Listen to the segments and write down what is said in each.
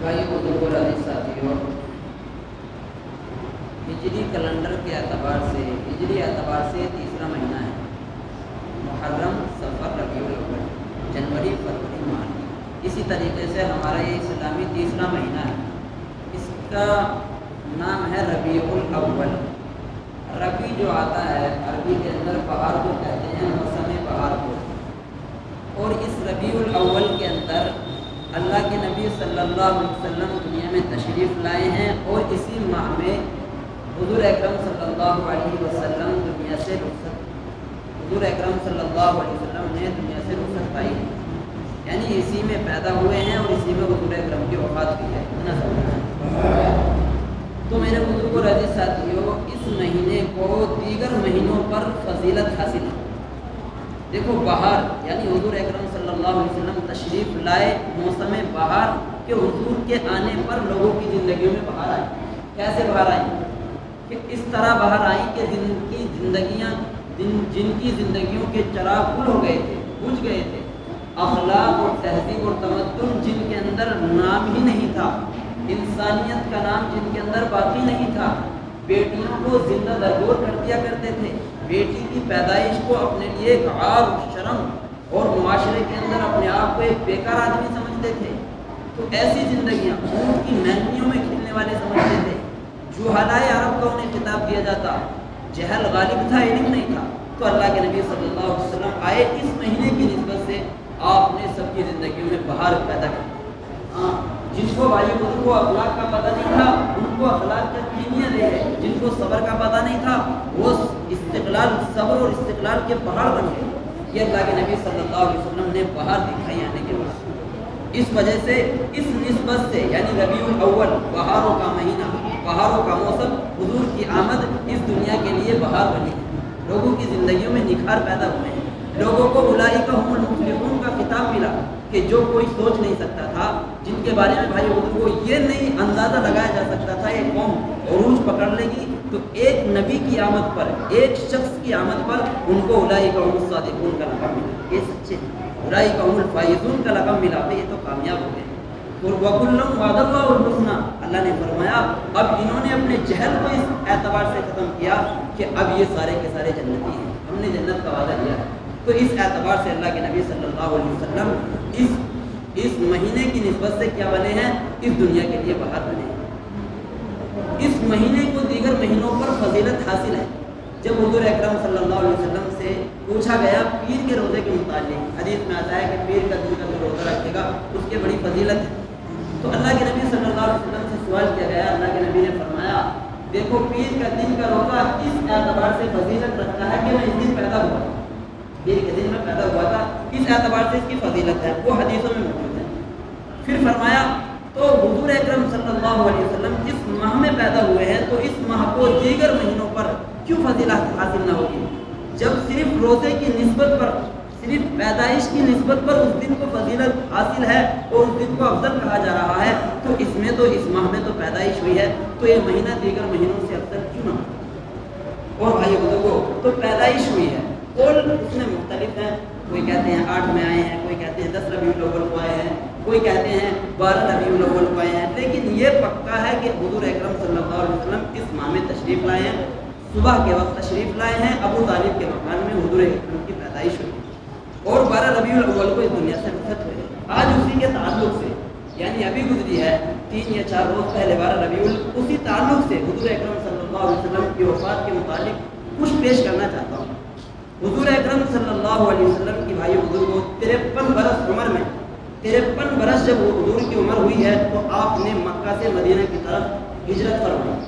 بھائی بزرگ اور عزیز ساتھیوں، ہجری کیلنڈر کے ہجری اعتبار سے تیسرا مہینہ ہے۔ محرم، صفر، ربیع الاول، جنوری، فروری، مارچ، اسی طریقے سے ہمارا یہ اسلامی تیسرا مہینہ ہے۔ اس کا نام ہے ربیع الاول۔ ربیع جو آتا ہے عربی کے اندر بہار کو کہتے ہیں، موسم بہار کو۔ اور اس ربیع الاول کے اندر اللہ کے نبی صلی اللہ علیہ وسلم دنیا میں تشریف لائے ہیں، اور اسی ماہ میں حضور اکرم صلی اللہ علیہ وسلم دنیا سے حضور اکرم صلی اللہ علیہ وسلم نے دنیا سے رخصت پائی ہے، یعنی اسی میں پیدا ہوئے ہیں اور اسی میں حضور اکرم کی وفات کی ہے۔ تو میرے بزرگ اور عزیز ساتھیوں، اس مہینے کو دیگر مہینوں پر فضیلت حاصل ہے۔ دیکھو، بہار یعنی حضور اکرم صلی اللہ علیہ وسلم تشریف لائے موسم بہار کہ حضور کے آنے پر لوگوں کی زندگیوں میں بہار آئی۔ کیسے بہار آئی؟ کہ اس طرح بہار آئی کہ جن کی زندگیوں کے چراغ گل ہو گئے تھے، بجھ گئے تھے، اخلاق اور تہذیب اور تمدن جن کے اندر نام ہی نہیں تھا، انسانیت کا نام جن کے اندر باقی نہیں تھا، بیٹیوں کو زندہ درگور کر دیا کرتے تھے، بیٹی کی پیدائش کو اپنے لیے ایک عار و شرم اور معاشرے کے اندر اپنے آپ کو ایک بیکار آدمی سمجھتے تھے، تو ایسی زندگیاں اونٹ کی مہنگیوں میں کھیلنے والے سمجھتے تھے۔ جہالائے عرب کا انہیں خطاب کیا جاتا، جہل غالب تھا، علم نہیں تھا۔ تو اللہ کے نبی صلی اللہ علیہ وسلم آئے، اس مہینے کی نسبت سے آپ نے سب کی زندگیوں میں بہار پیدا کی۔ جن کو بھائی ان کو اخلاق کا پتہ نہیں تھا، ان کو اخلاق کا کیمیا دے گئے۔ جن کو صبر کا پتہ نہیں تھا، وہ صبر اور استقلال کے پہاڑ بن گئے۔ یہ اللہ کے نبی صلی اللہ علیہ وسلم نے بہار دکھائی آنے کے بعد۔ اس وجہ سے اس نسبت سے یعنی ربیع الاول، بہاروں کا مہینہ، بہاروں کا موسم، حضور کی آمد اس دنیا کے لیے بہار بنی ہے۔ لوگوں کی زندگیوں میں نکھار پیدا ہوئے ہیں۔ لوگوں کو اولئک هم المفلحون کا خطاب ملا کہ جو کوئی سوچ نہیں سکتا تھا، جن کے بارے میں بھائی حضور کو یہ نہیں اندازہ لگایا جا سکتا تھا یہ قوم عروج پکڑ لے گی، تو ایک نبی کی آمد پر، ایک شخص کی آمد پر ان کو اولئک هم الصادقون کا لقب ملا۔ یہ سچے اولئک هم الفائزون کا لقب ملا، یہ تو کامیاب ہو گئے۔ اور وَكُلًّا وَعَدَ اللَّهُ الْحُسْنَىٰ، اللہ نے فرمایا اب انہوں نے اپنے جہل کو اس اعتبار سے ختم کیا کہ اب یہ سارے کے سارے جنتی ہیں، ہم نے جنت کا وعدہ دیا ہے۔ تو اس اعتبار سے اللہ کے نبی صلی اللہ علیہ وسلم اس مہینے کی نسبت سے کیا بنے ہیں؟ اس دنیا کے لیے بہار بنے ہیں۔ اس مہینے کو دیگر مہینوں پر فضیلت حاصل ہے۔ جب حضور اکرم صلی اللہ علیہ وسلم سے پوچھا گیا پیر کے روزے کے متعلق، حدیث میں آتا ہے کہ پیر کا دن کا جو روزہ رکھے گا اس کے بڑی فضیلت ہے۔ تو اللہ کے نبی صلی اللہ علیہ وسلم سے سوال کیا گیا، اللہ کے نبی نے فرمایا دیکھو، پیر کا دن کا روزہ اس اعتبار سے فضیلت رکھتا ہے کہ میں اس دن پیدا ہوا، پیر کے دن میں پیدا ہوا تھا، اس اعتبار سے اس کی فضیلت ہے، وہ حدیثوں میں موجود ہے۔ پھر فرمایا تو حضور اکرم صلی اللہ علیہ وسلم جس ماہ میں پیدا ہوئے ہیں تو اس ماہ کو دیگر مہینوں پر کیوں فضیلت حاصل نہ ہوگی؟ جب صرف روزے کی نسبت پر، صرف پیدائش کی نسبت پر اس دن کو فضیلت حاصل ہے اور اس دن کو افضل کہا جا رہا ہے، تو اس ماہ میں تو پیدائش ہوئی ہے، تو یہ مہینہ دیگر مہینوں سے افضل کیوں نہ ہو؟ اور بھائی بزرگوں، تو پیدائش ہوئی ہے، قول اس میں مختلف ہیں، کوئی کہتے ہیں 8 میں آئے ہیں، کوئی کہتے ہیں 10 ربیع الاول کو آئے ہیں، کوئی کہتے ہیں 12 ربیع الاول کو آئے ہیں، لیکن یہ پکا ہے کہ حضور اکرم صلی اللہ علیہ وسلم اس ماہ میں تشریف لائے ہیں، صبح کے وقت تشریف لائے ہیں، ابو طالب کے مکان میں حضور اکرم کی پیدائش ہوئی اور 12 ربیع الاول کو اس دنیا سے رخصت ہوئے۔ آج اسی کے تعلق سے، یعنی ابھی گزری ہے 3 یا 4 روز پہلے 12 ربیع الاول، اسی تعلق سے حضور اکرم صلی اللہ علیہ وسلم کی وفات کے متعلق کچھ پیش کرنا چاہتا ہوں۔ حضور اکرم صلی اللہ علیہ وسلم کی بھائی بزرگوں 53 برس عمر میں، 53 برس جب حضور کی عمر ہوئی ہے تو آپ نے مکہ سے مدینہ کی طرف ہجرت فرمائی۔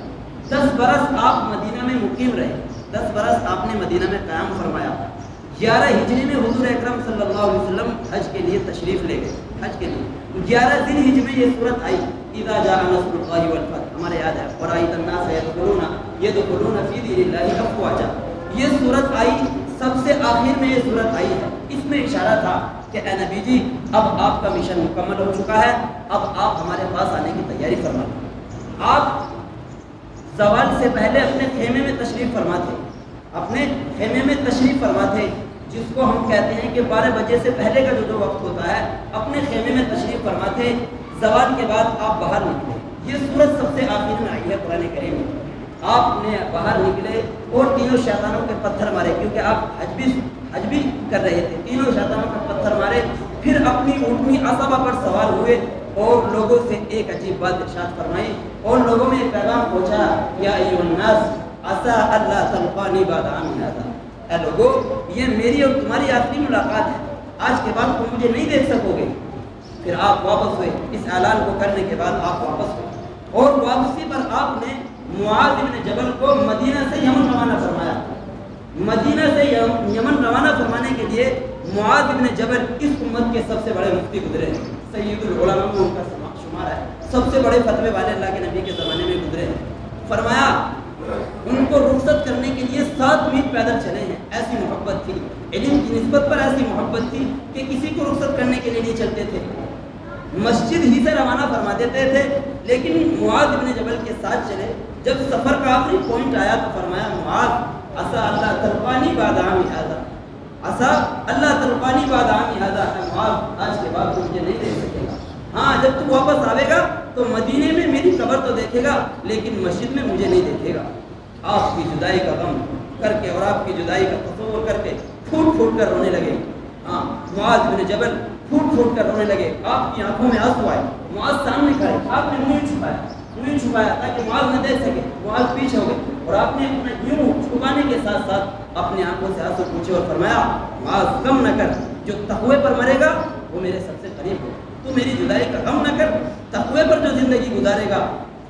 10 برس آپ مدینہ میں مقیم رہے، 10 برس آپ نے مدینہ میں قیام فرمایا۔ 11 ہجری میں حضور اکرم صلی اللہ علیہ وسلم حج کے لیے تشریف لے گئے، حج کے لیے 11 ذی الحجہ میں یہ صورت آئی، اذا جاء نصر اللہ والفتح، ہمارے یاد ہے، ورأیت الناس یدخلون فی دین اللہ افواجا، یہ صورت آئی، سب سے آخر میں یہ صورت آئی ہے۔ اس میں اشارہ تھا کہ اے نبی جی اب آپ کا مشن مکمل ہو چکا ہے، اب آپ ہمارے پاس آنے کی تیاری فرما لیں۔ آپ زوال سے پہلے اپنے خیمے میں تشریف فرما تھے، اپنے خیمے میں تشریف فرما تھے، جس کو ہم کہتے ہیں کہ 12 بجے سے پہلے کا جو وقت ہوتا ہے، اپنے خیمے میں تشریف فرما تھے۔ زوال کے بعد آپ باہر نکلے، یہ صورت سب سے آخر میں آئی ہے قرآن کریم میں. آپ نے باہر نکلے اور تینوں شیطانوں کے پتھر مارے، کیونکہ آپ حج بھی کر رہے تھے. تینوں شیطانوں کے پتھر مارے، پھر اپنی اونٹنی عصبہ پر سوار ہوئے اور لوگوں سے ایک عجیب بات ارشاد فرمائی اور لوگوں میں ایک پیغام پہنچا، یا ایھا الناس عسیٰ اللہ تلقانی بعد عامی ھذا. اے لوگوں، یہ میری اور تمہاری آخری ملاقات ہے، آج کے بعد تم مجھے نہیں دیکھ سکو گے. پھر آپ واپس ہوئے، اس اعلان کو کرنے کے بعد آپ واپس ہوئے اور واپسی پر آپ نے معاذ بن جبل کو مدینہ سے یمن روانہ فرمایا. مدینہ سے یمن روانہ فرمانے کے لیے معاذ بن جبل اس امت کے سب سے بڑے مفتی گزرے ہیں، سید العلماء میں ان کا شمار ہے، سب سے بڑے فتوے والے اللہ کے نبی کے زمانے میں گزرے ہیں. فرمایا ان کو رخصت کرنے کے لیے 7 میل پیدل چلے ہیں، ایسی محبت تھی، علم کی نسبت پر ایسی محبت تھی کہ کسی کو رخصت کرنے کے لیے نہیں چلتے تھے، مسجد ہی سے روانہ فرما دیتے تھے. لیکن معاذ بن جبل کے ساتھ چلے. جب سفر کا آخری پوائنٹ آیا تو فرمایا، معاذ عسیٰ اللہ تلقانی بعد عامی ھذا، عسیٰ اللہ تلقانی بعد عامی ھذا. معاذ آج کے بعد مجھے نہیں دیکھ سکے گا، ہاں جب تو واپس آئے گا تو مدینے میں میری قبر تو دیکھے گا لیکن مسجد میں مجھے نہیں دیکھے گا. آپ کی جدائی کا غم کر کے اور آپ کی جدائی کا تصور کر کے پھوٹ پھوٹ کر رونے لگے. ہاں معاذ بن جبل پھوٹ پھوٹ کر رونے لگے. آپ کی آنکھوں میں آنسو آئے. معاذ سامنے کھڑے، آپ نے منہ چھپایا تاکہ معاذ نہ دیکھ سکے. معاذ پیچھے ہو گئے اور آپ نے اپنا یوں چھپانے کے ساتھ ساتھ اپنی آنکھوں سے آنسو پوچھے اور فرمایا، معاذ غم نہ کر، جو تقوی پر مرے گا وہ میرے سب سے قریب ہو. تو میری جدائی کا غم نہ کر، تقوی پر جو زندگی گزارے گا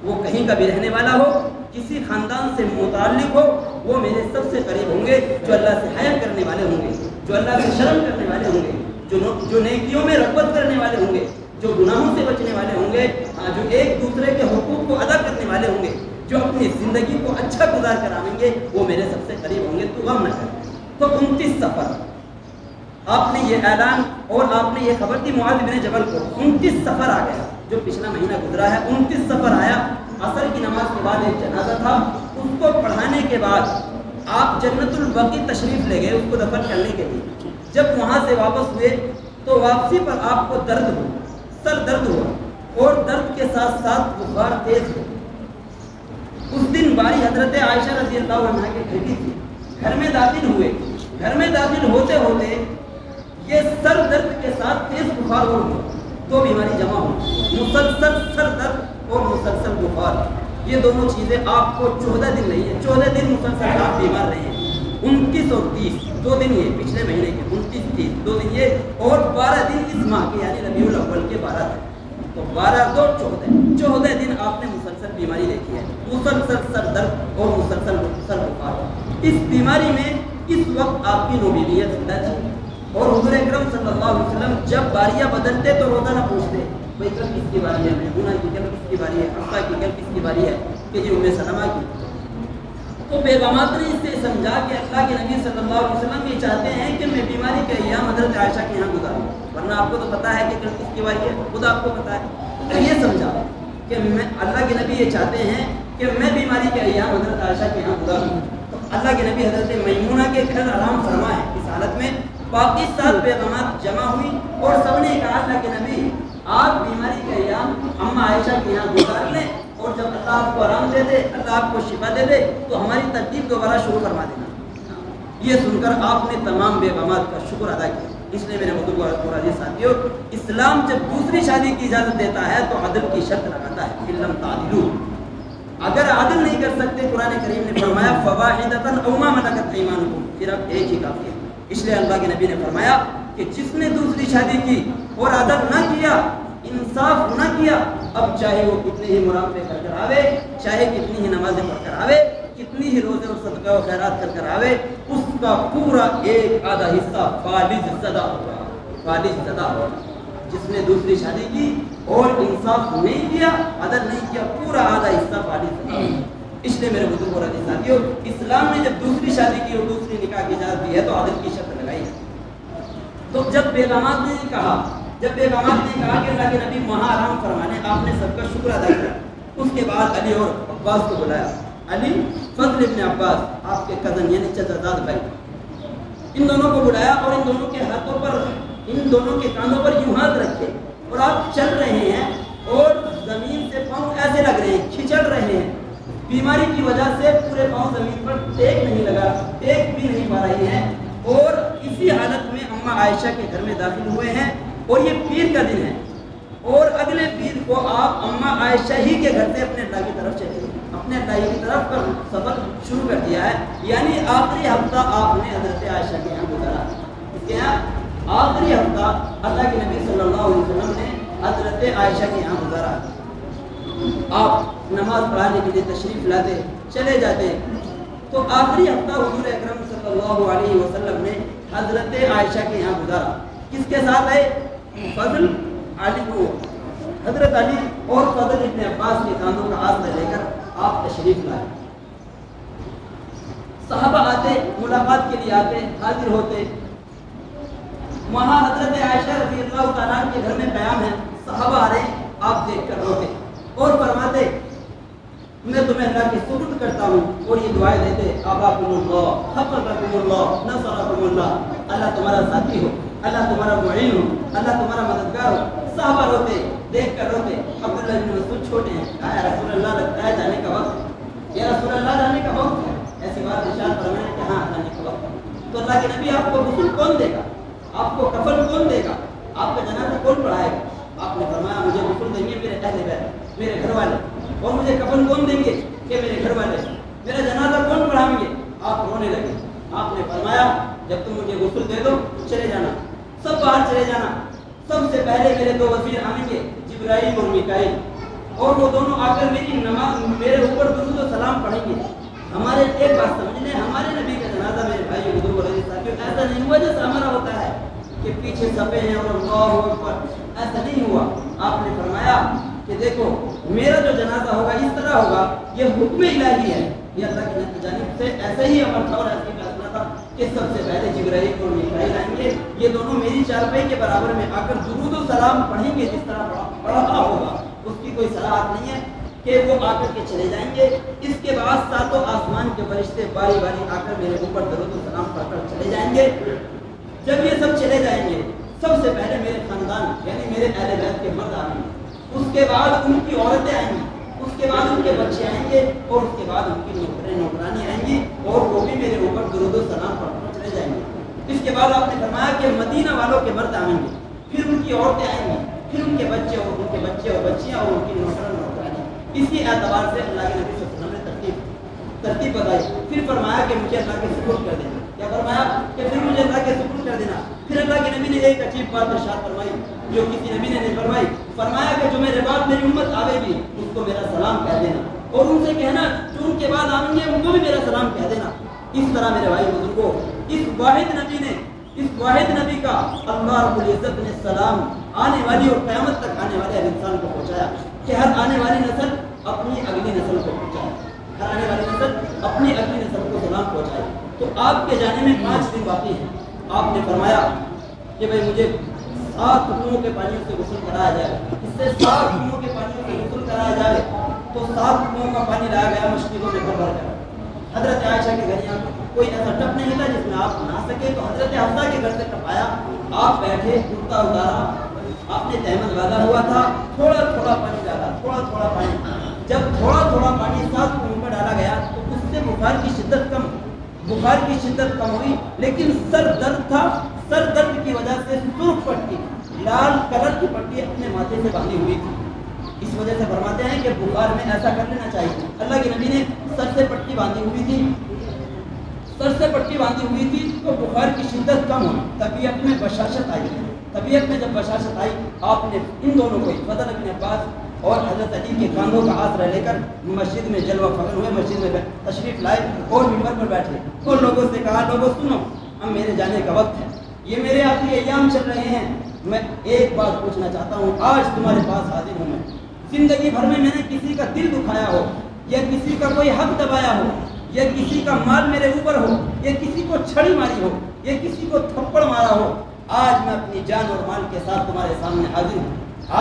وہ کہیں کا بھی رہنے والا ہو، کسی خاندان سے متعلق ہو، وہ میرے سب سے قریب ہوں گے، جو اللہ سے حیا کرنے والے ہوں گے، جو اللہ سے شرم کرنے والے ہوں گے، جو نیکیوں میں رغبت کرنے والے ہوں گے، جو گناہوں سے بچنے والے ہوں گے، جو ایک دوسرے کے حقوق کو ادا کرنے والے ہوں گے، جو اپنی زندگی کو اچھا گزار کر آئیں گے، وہ میرے سب سے قریب ہوں گے. تو غم نہ کر. تو 29 سفر آپ نے یہ اعلان اور آپ نے یہ خبر دی معاذ بن جبل کو. 29 سفر آ گیا، جو پچھلا مہینہ گزرا ہے 29 سفر آیا. عصر کی نماز کے بعد ایک جنازہ تھا، اس کو پڑھانے کے بعد آپ جنت البقیع تشریف لے گئے اس کو دفن کرنے کے لیے. جب وہاں سے واپس ہوئے تو واپسی پر آپ کو درد ہوا، سر درد ہوا اور درد کے ساتھ ساتھ بخار تیز ہو. اس دن باری حضرت عائشہ رضی اللہ عنہا کے گھر کی تھی. گھر میں داخل ہوئے، گھر میں داخل ہوتے ہوتے یہ سر درد کے ساتھ تیز بخار ہو گیا. 2 بیماری جمع ہو، مسلسل سر درد اور مسلسل بخار. یہ دونوں چیزیں آپ کو 14 دن نہیں ہے، 14 دن مسلسل آپ بیمار رہے ہیں. 29 اور 30 2 دن یہ پچھلے مہینے کے 29 30 2 دن یہ اور 12 دن اس ماہ کے یعنی ربیع الاول کے 12 تھے. تو 12 2 14 دن آپ نے مسلسل بیماری دیکھی ہے، مسلسل سر درد اور مسلسل سر بخار. اس بیماری میں اس وقت آپ کی نوبیلیت زندہ تھی اور حضور اکرم صلی اللہ علیہ وسلم جب باریاں بدلتے تو روزانہ پوچھتے بھائی کل کس کی باری ہے، میمونہ کی کل کس کی باری ہے، حفصہ کی کل کس کی باری ہے، کہ جی ام سلمہ کی. تو بیگمات نے اس سے سمجھا کہ اللہ کے نبی صلی اللہ علیہ وسلم یہ چاہتے ہیں کہ میں بیماری کا ایام حضرت عائشہ کے یہاں گزاروں، ورنہ آپ کو تو پتہ ہے کہ کل کس کی باری ہے، خود آپ کو پتہ ہے. تو یہ سمجھا کہ میں اللہ کے نبی یہ چاہتے ہیں کہ میں بیماری کا ایام حضرت عائشہ کے یہاں گزاروں. تو اللہ کے نبی حضرت میمونہ کے گھر آرام فرما ہے. اس حالت میں باقی 7 بیگمات جمع ہوئی اور سب نے کہا اللہ کے نبی آپ بیماری کا ایام اماں عائشہ کے یہاں گزار لیں اور جب اللہ آپ کو آرام دے دے، اللہ آپ کو شفا دے دے تو ہماری ترتیب دوبارہ شروع فرما دینا. یہ سن کر آپ نے تمام بیگمات کا شکر ادا کیا. اس لیے میرے بزرگ اور عزیز ساتھیوں، اسلام جب دوسری شادی کی اجازت دیتا ہے تو عدل کی شرط لگاتا ہے، فِإِن لَّمْ تَعْدِلُوا. اگر عدل نہیں کر سکتے قرآن کریم نے فرمایا فَوَاحِدَةً أَوْ مَا مَلَكَتْ أَيْمَانُكُمْ، صرف ایک ہی کافی ہے. اس لیے اللہ کے نبی نے فرمایا کہ جس نے دوسری شادی کی اور عدل نہ کیا، انصاف نہ کیا، اب چاہے وہ کتنے ہی مراقبے کر کر آوے، چاہے کتنی ہی نمازیں پڑھ کر آوے، کتنی ہی روزے اور صدقہ و خیرات کر کر آوے، اس کا پورا ایک آدھا حصہ فالج زدہ ہوگا، فالج زدہ ہوگا. جس نے دوسری شادی کی اور انصاف نہیں کیا، عدل نہیں کیا، پورا آدھا حصہ فالج زدہ ہوگا. اس لیے میرے بزرگ اور عزیز ساتھیوں، اسلام نے جب دوسری شادی کی اور دوسری نکاح کی اجازت دی ہے تو عدل کی شرط لگائی ہے. تو جب بیگمات نے کہا کہ اللہ کے نبی وہاں آرام فرمانے، آپ نے سب کا شکر ادا کیا. اس کے بعد علی اور عباس کو بلایا. علی فضل ابن عباس آپ کے کزن یعنی چچا بھائی، ان دونوں کو بلایا اور ان دونوں کے ہاتھوں پر، ان دونوں کے کاندھوں پر یوں ہاتھ رکھے اور آپ چل رہے ہیں بیماری کی وجہ سے پورے پاؤں زمین پر ٹیک نہیں لگا، ٹیک بھی نہیں پا رہی ہیں، اور اسی حالت میں اماں عائشہ کے گھر میں داخل ہوئے ہیں، اور یہ پیر کا دن ہے، اور اگلے پیر کو آپ اماں عائشہ ہی کے گھر سے اپنے اللہ کی طرف چلے گئے، اپنے اللہ کی طرف کا سفر شروع کر دیا ہے، یعنی آخری ہفتہ آپ نے حضرت عائشہ کے یہاں گزارا، اس کے یہاں آخری ہفتہ اللہ کے نبی صلی اللہ علیہ وسلم نے حضرت عائشہ کے یہاں گزارا۔ آپ نماز پڑھانے کے لیے تشریف لاتے، چلے جاتے، تو آخری ہفتہ حضور اکرم صلی اللہ علیہ وسلم نے حضرت عائشہ کے یہاں گزارا۔ کس کے ساتھ ہے؟ فضل علی کو، حضرت علی اور فضل ابن عباس کے کاندھوں کا آسرا لے کر آپ تشریف لائے۔ صحابہ آتے، ملاقات کے لیے آتے، حاضر ہوتے، وہاں حضرت عائشہ رضی اللہ تعالیٰ کے گھر میں قیام ہے، صحابہ آ رہے، آپ دیکھ کر روتے اور فرماتے میں تمہیں اللہ کی سپرد کرتا ہوں، اور یہ دعائیں دیتے آباکم اللہ، حفظکم اللہ، نصرکم اللہ، اللہ تمہارا ساتھی ہو، اللہ تمہارا معین ہو، اللہ تمہارا مددگار ہو۔ صحابہ روتے، دیکھ کر روتے۔ عبداللہ بن مسعود چھوٹے ہیں، کہا یا رسول اللہ لگتا ہے جانے کا وقت، یا رسول اللہ جانے کا وقت ہے، ایسی بات ارشاد فرمائیں کہ ہاں جانے کا وقت ہے۔ تو اللہ کے نبی آپ کو غسل کون دے گا، آپ کو کفن کون دے گا، آپ کا جنازہ کون پڑھائے گا؟ آپ نے فرمایا مجھے غسل دیں گے میرے اہل بیت، میرے گھر والے، اور مجھے کفن کون دیں گے کہ میرے گھر والے، میرا جنازہ کون پڑھائیں گے؟ آپ رونے لگے۔ آپ نے فرمایا جب تم مجھے غسل دے دو چلے جانا، سب باہر چلے جانا، سب سے پہلے میرے دو وزیر آئیں گے، جبرائیل اور میکائیل، اور وہ دونوں آ کر میری نماز میرے اوپر درود و سلام پڑھیں گے۔ ہمارے ایک بات سمجھ لیں، ہمارے نبی کا جنازہ میرے بھائی بزرگ اور ساتھیوں ایسا نہیں ہوا جیسا ہمارا ہوتا ہے کہ پیچھے صفے ہیں اور اللہ اکبر، ایسا نہیں ہوا۔ آپ نے فرمایا کہ دیکھو میرا جو جنازہ ہوگا اس طرح ہوگا، یہ حکم الہی ہے، یہ اللہ کی جانب سے ایسا ہی امر تھا اور ایسا ہی فیصلہ تھا کہ سب سے پہلے جبرائیل اور میکائیل آئیں گے، یہ دونوں میری چارپائی کے برابر میں آ کر درود و سلام پڑھیں گے، جس طرح پڑھا ہوگا اس کی کوئی صلاحت نہیں ہے کہ وہ آ کر کے چلے جائیں گے۔ اس کے بعد ساتوں آسمان کے فرشتے باری باری آ کر میرے اوپر درود و سلام پڑھ کر چلے جائیں گے۔ جب یہ سب چلے جائیں گے، سب سے پہلے میرے خاندان یعنی میرے اہل بیت کے مرد آئیں گے، اس کے بعد ان کی عورتیں آئیں گی، اس کے بعد ان کے بچے آئیں گے، اور اس کے بعد ان کی نوکرانی آئیں گی، اور وہ بھی میرے اوپر درود و سلام پڑھ کر چلے جائیں گے۔ اس کے بعد آپ نے فرمایا کہ مدینہ والوں کے مرد آئیں گے، پھر ان کی عورتیں آئیں گی، پھر ان کے بچے اور ان کے بچے اور بچیاں اور ان کی نوکرانی۔ اسی اعتبار سے اللہ کے نبی صلی اللہ علیہ وسلم نے ترتیب بتائی۔ پھر فرمایا کہ مجھے اللہ کے سپرد کر دینا، کیا فرمایا کہ پھر مجھے اللہ کے سپرد کر دینا۔ پھر اللہ کے نبی نے ایک عجیب بات ارشاد فرمائی جو کسی نبی نے نہیں فرمائی، فرمایا کہ جو میرے بعد میری امت آوے گی اس کو میرا سلام کہہ دینا، اور ان سے کہنا جو ان کے بعد آئیں گے ان کو بھی میرا سلام کہہ دینا۔ اس طرح میرے بھائی بزرگوں، اس واحد نبی کا اللہ رب العزت نے سلام آنے والی اور قیامت تک آنے والے ہر انسان کو پہنچایا کہ ہر آنے والی نسل اپنی اگلی نسل کو پہنچائے، ہر آنے والی نسل اپنی اگلی نسل کو سلام پہنچائے۔ تو آپ کے جانے میں 5 دن باقی ہیں۔ آپ نے فرمایا کہ بھائی مجھے 7 کنوؤں کے پانیوں سے غسل کرایا جائے، اس سے 7 کنوؤں کے پانیوں سے غسل کرایا جائے۔ تو 7 کنوؤں کا پانی لایا گیا مشکلوں میں بھر کر۔ حضرت عائشہ کے گھر یہاں کوئی ایسا ٹپ نہیں تھا جس میں آپ نہا سکے، تو حضرت حفصہ کے گھر سے ٹپ آیا، آپ بیٹھے، کرتا اتارا، آپ نے تہمد باندھا ہوا تھا، تھوڑا تھوڑا پانی ڈالا، تھوڑا تھوڑا پانی۔ جب تھوڑا تھوڑا پانی 7 کنوؤں میں ڈالا گیا تو اس سے بخار کی شدت کم ہوئی، لیکن سر درد تھا، سر درد کی وجہ سے سرخ پٹی، لال کلر کی پٹی اپنے ماتھے سے باندھی ہوئی تھی۔ اس وجہ سے فرماتے ہیں کہ بخار میں ایسا کر لینا چاہیے۔ اللہ کے نبی نے سر سے پٹی باندھی ہوئی تھی تو بخار کی شدت کم ہوئی، طبیعت میں بشاشت آئی۔ طبیعت میں جب بشاشت آئی، آپ نے ان دونوں کو فضل بن عباس اور حضرت علی کے کاندھوں کا آسرا لے کر مسجد میں جلوہ فغن ہوئے، مسجد میں تشریف لائے اور منبر پر بیٹھے اور لوگوں سے کہا لوگوں سنو، اب میرے جانے کا وقت ہے، یہ میرے آخری ایام چل رہے ہیں، میں ایک بات پوچھنا چاہتا ہوں، آج تمہارے پاس حاضر ہوں میں۔ زندگی بھر میں نے کسی کا دل دکھایا ہو، یا کسی کا کوئی حق دبایا ہو، یا کسی کا مال میرے اوپر ہو، یا کسی کو چھڑی ماری ہو، یا کسی کو تھپڑ مارا ہو، آج میں اپنی جان اور مال کے ساتھ تمہارے سامنے حاضر ہوں۔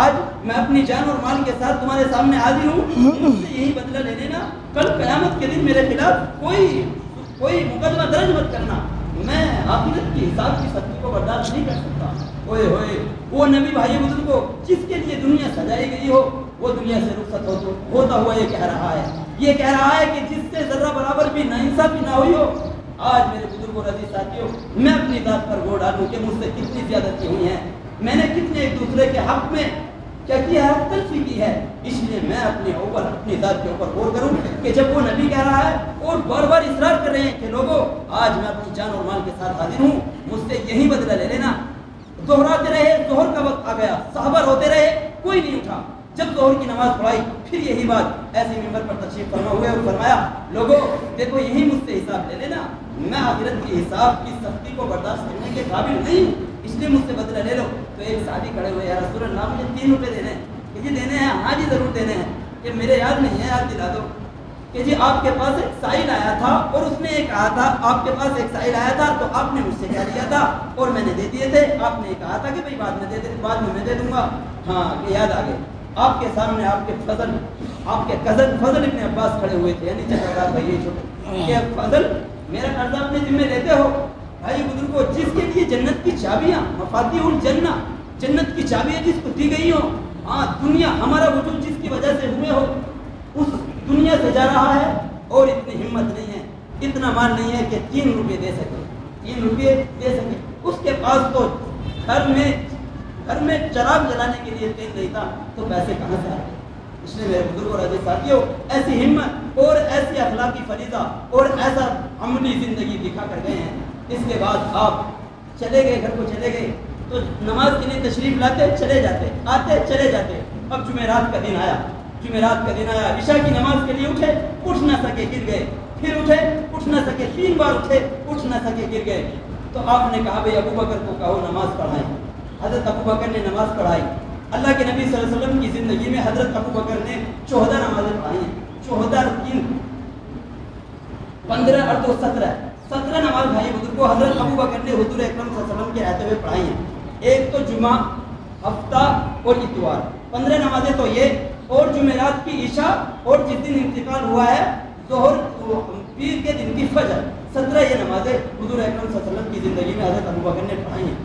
آج میں اپنی جان اور مال کے ساتھ تمہارے سامنے حاضر ہوں، مجھ سے یہی بدلہ لے لینا، کل قیامت کے دن میرے خلاف کوئی مقدمہ درج مت کرنا، میں آخرت کی حساب کی سختی کو برداشت نہیں کر سکتا۔ اوئے ہوئے، وہ نبی بھائی بزرگوں جس کے لیے دنیا سجائی گئی ہو، وہ دنیا سے رخصت ہوتا ہوا یہ کہہ رہا ہے، یہ کہہ رہا ہے کہ جس سے ذرہ برابر بھی ناانصافی نہ ہوئی ہو. آج میرے بزرگ اور عزیز ساتھیوں، میں اپنی ذات پر غور ڈالوں کہ مجھ سے کتنی زیادتی ہوئی ہیں، میں نے کتنے ایک دوسرے کے حق میں کیا کیا ہے، تلفی کی ہے. اس لیے میں اپنی ذات کے اوپر غور کروں کہ جب وہ نبی کہہ رہا ہے اور بار بار اصرار کر رہے ہیں کہ لوگوں آج میں اپنی جان اور مال کے ساتھ حاضر ہوں، مجھ سے یہی بدلہ لے لینا. دہراتے رہے، ظہر کا وقت آ گیا، صحابہ روتے رہے، کوئی نہیں اٹھا. جب ظہر کی نماز پڑھائی پھر یہی بات ایسے ممبر پر تشریف فرما ہوئے اور فرمایا لوگوں دیکھو یہی مجھ سے حساب لے لینا، میں آخرت کی حساب کی سختی کو برداشت کرنے کے قابل نہیں ہوں، اس لیے مجھ سے بدلہ لے لو. تو ایک صحابی کھڑے ہوئے، یا رسول اللہ مجھے 3 روپے دینے ہیں. کہ جی دینے ہیں؟ ہاں جی ضرور دینے ہیں. کہ میرے یاد نہیں ہے، یاد دلا دو. کہ جی آپ کے پاس ایک سائل آیا تھا اور اس نے یہ کہا تھا، آپ کے پاس ایک سائل آیا تھا تو آپ نے مجھ سے کہہ دیا تھا اور میں نے دے دیے تھے. آپ نے کہا تھا کہ بھائی بعد میں دے دوں گا. ہاں کہ یاد آ گئے. آپ کے سامنے آپ کے کزن فضل ابن عباس کھڑے ہوئے تھے، یعنی چچا بھائی چھوٹے. کہ فضل میرا قرضہ اپنے ذمہ لیتے ہو؟ بھائی بزرگوں، جس کے لیے جنت کی چابیاں مفاتیح الجنہ، جنت کی چابیاں جس کو دی گئی ہو، ہاں دنیا ہمارا وجود جس کی وجہ سے ہوئے ہو، اس دنیا سے جا رہا ہے اور اتنی ہمت نہیں ہے، اتنا مال نہیں ہے کہ 3 روپے دے سکے، 3 روپے دے سکے. اس کے پاس تو گھر میں چراغ جلانے کے لیے تیل نہیں تھا، تو پیسے کہاں سے آئے؟ اس لیے میرے بزرگ اور عزیز ساتھیوں، ایسی ہمت اور ایسی اخلاقی فریضہ اور ایسا عملی زندگی دکھا کر گئے ہیں. اس کے بعد آپ چلے گئے، گھر کو چلے گئے تو نماز کے لیے تشریف لاتے چلے جاتے، آتے چلے جاتے. اب جمعرات کا دن آیا، عشاء کی نماز کے لیے اٹھے، اٹھ نہ سکے، گر گئے. پھر اٹھے، اٹھ نہ سکے، 3 بار اٹھے، اٹھ نہ سکے، گر گئے. تو آپ نے کہا بھائی ابو بکر کو کہو نماز پڑھائیں. حضرت ابو بکر نے نماز پڑھائی. اللہ کے نبی صلی اللہ علیہ وسلم کی زندگی میں حضرت ابو بکر نے 14 نمازیں پڑھائی ہیں. 14 رکعتیں، 15 اور 2 17 نماز بھائی بزرگوں حضرت ابو بکر نے حضور اکرم صلی اللہ علیہ وسلم کے رہتے ہوئے پڑھائی ہیں. ایک تو جمعہ، ہفتہ اور اتوار، 15 نمازیں تو یہ، اور جمعرات کی عشاء، اور جس دن انتقال ہوا ہے ظہر، پیر کے دن کی فجر، 17 یہ نمازیں حضور اکرم صلی اللہ علیہ وسلم کی زندگی میں حضرت ابو بکر نے پڑھائی ہیں.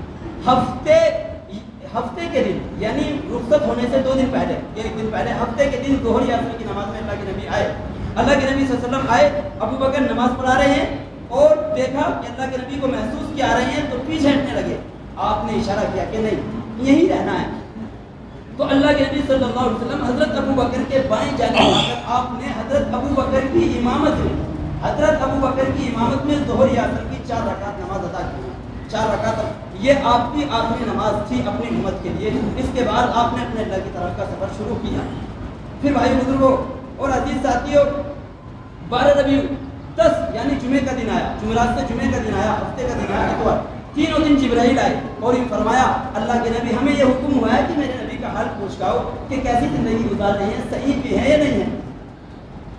ہفتے کے دن یعنی رخصت ہونے سے 2 دن پہلے، 1 دن پہلے، ہفتے کے دن ظہر یا عصر کی نماز میں اللہ کے نبی آئے. اللہ کے نبی صلی اللہ علیہ وسلم آئے، ابو بکر نماز پڑھا رہے ہیں اور دیکھا کہ اللہ کے نبی کو محسوس کیا رہے ہیں تو پیچھے ہٹنے لگے. آپ نے اشارہ کیا کہ نہیں یہی رہنا ہے. تو اللہ کے نبی صلی اللہ علیہ وسلم حضرت ابو بکر کے بائیں جانب آ کر آپ نے حضرت ابو بکر کی امامت میں ظہر یا عصر کی 4 رکعت نماز ادا کی. 4 رکعت یہ آپ کی آخری نماز تھی اپنی امت کے لیے. اس کے بعد آپ نے اپنے اللہ کی طرف کا سفر شروع کیا. پھر بھائی بزرگوں اور عزیز ساتھیوں، 12 ربیع 10 یعنی جمعے کا دن آیا، جمعرات سے جمعے کا دن آیا، ہفتے کا دن آیا، اتوار. 3 دن جبرائیل آئے اور یہ فرمایا اللہ کے نبی ہمیں یہ حکم ہوا ہے کہ میرے نبی کا حال پوچھ گاؤ کہ کیسی زندگی گزار رہے ہیں، صحیح بھی ہے یا نہیں ہے.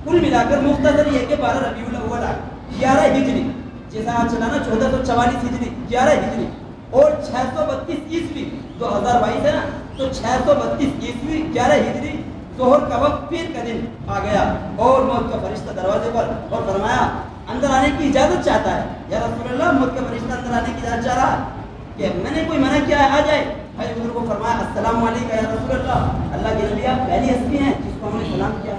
کل ملا کر مختصر یہ کہ 12 ربیع الاول آئے، 11 ہجری، جیسا آج چلانا 1444 ہجری، 11 ہجری اور 632 عیسوی، 2022 ہے نا، تو 632 عیسوی 11 ہجری ظہر کا وقت پیر کا دن آ گیا اور موت کا فرشتہ دروازے پر، اور فرمایا اندر آنے کی اجازت چاہتا ہے. یا رسول اللہ موت کا فرشتہ اندر آنے کی اجازت چاہ رہا ہے کہ میں نے کوئی منع کیا ہے، آ جائے. بھائی بزرگ کو فرمایا السلام علیکم یا رسول اللہ، اللہ کے نبی آپ پہلی ہستی ہیں جس کو ہم نے سلام کیا.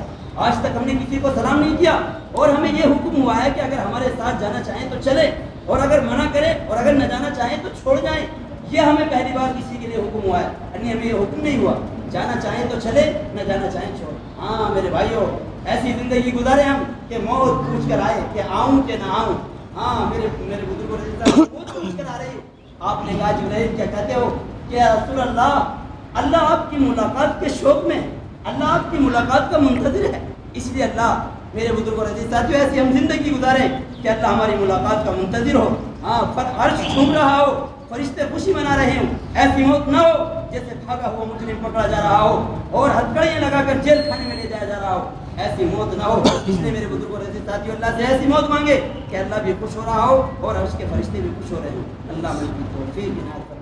آج تک ہم نے کسی کو سلام نہیں کیا اور ہمیں یہ حکم ہوا ہے کہ اگر ہمارے ساتھ جانا چاہیں تو چلے اور اگر منع کریں اور اگر نہ جانا چاہیں تو چھوڑ جائیں. یہ ہمیں پہلی بار کسی کے لیے حکم ہوا ہے، یعنی ہمیں یہ حکم نہیں ہوا جانا چاہیں تو چلے، نہ جانا چاہیں چھوڑ. ہاں میرے بھائیوں، ایسی زندگی گزارے ہم کہ موت پوچھ کر آئے کہ آؤں کہ نہ آؤں. ہاں میرے بزرگوں نے موت پوچھ کر آ رہی. آپ نے کہا جبرائیل کیا کہتے ہو؟ کہ رسول اللہ آپ کی ملاقات کے شوق میں، اللہ آپ کی ملاقات کا منتظر ہے. اس لیے اللہ میرے بزرگوں عزیز ساتھیوں ایسی ہم زندگی گزاریں کہ اللہ ہماری ملاقات کا منتظر ہو. ہاں عرش جھوم رہا ہو، فرشتے خوشی منا رہے ہوں. ایسی موت نہ ہو جیسے بھاگا ہوا مجرم پکڑا جا رہا ہو اور ہتھکڑیاں لگا کر جیل خانے میں لے جایا جا رہا ہو. ایسی موت نہ ہو. اس لیے میرے بزرگوں عزیز ساتھیوں اللہ سے ایسی موت مانگے کہ اللہ بھی خوش ہو رہا ہو اور عرش کے فرشتے بھی خوش ہو رہے ہوں. اللہ مجھ کی توفیق عنایت فرمائے.